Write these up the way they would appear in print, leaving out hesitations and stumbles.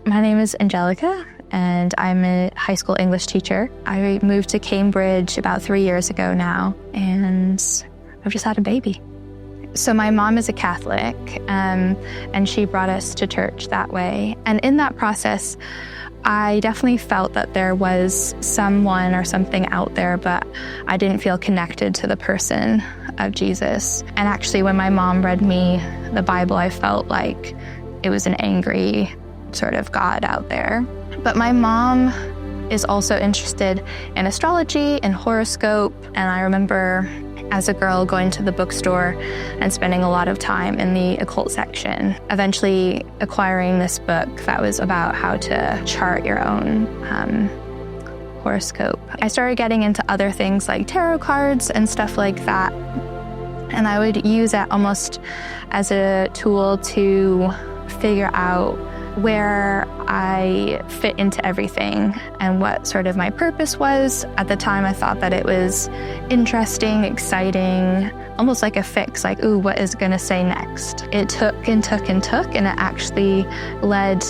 My name is Angelica, and I'm a high school English teacher. I moved to Cambridge about 3 years ago now, and I've just had a baby. So my mom is a Catholic, and she brought us to church that way. And in that process, I definitely felt that there was someone or something out there, but I didn't feel connected to the person of Jesus. And actually, when my mom read me the Bible, I felt like it was an angry sort of God out there. But my mom is also interested in astrology and horoscope, and I remember as a girl going to the bookstore and spending a lot of time in the occult section, eventually acquiring this book that was about how to chart your own horoscope. I started getting into other things like tarot cards and stuff like that, and I would use it almost as a tool to figure out where I fit into everything and what sort of my purpose was. At the time, I thought that it was interesting, exciting, almost like a fix, like, ooh, what is it gonna say next? It took and took and took, and it actually led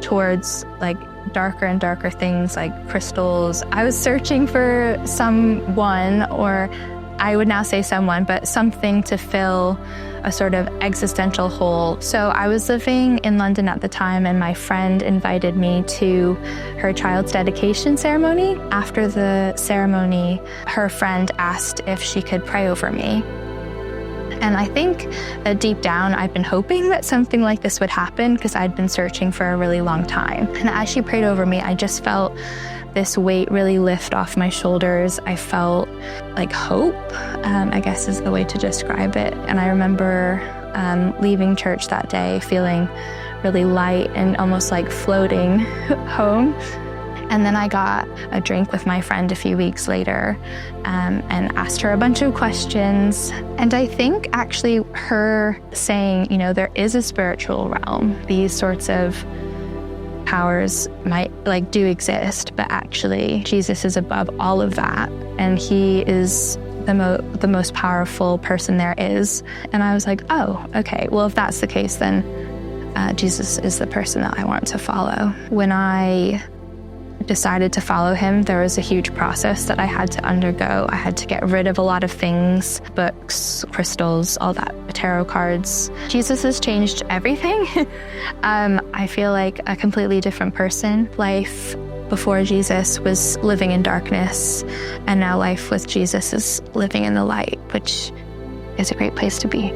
towards like darker and darker things like crystals. I was searching for someone, or I would now say someone, but something to fill a sort of existential hole. So I was living in London at the time, and my friend invited me to her child's dedication ceremony. After the ceremony, her friend asked if she could pray over me. And I think that deep down, I'd been hoping that something like this would happen because I'd been searching for a really long time. And as she prayed over me, I just felt this weight really lift off my shoulders. I felt like hope, I guess is the way to describe it. And I remember leaving church that day feeling really light and almost like floating home. And then I got a drink with my friend a few weeks later and asked her a bunch of questions. And I think actually her saying, you know, there is a spiritual realm, these sorts of powers might do exist, but actually Jesus is above all of that, and he is the most powerful person there is. And I was like, oh, okay, well, if that's the case, then Jesus is the person that I want to follow. When I decided to follow him, there was a huge process that I had to undergo. I had to get rid of a lot of things, books, crystals, all that, tarot cards. Jesus has changed everything. I feel like a completely different person. Life before Jesus was living in darkness, and now life with Jesus is living in the light, which is a great place to be.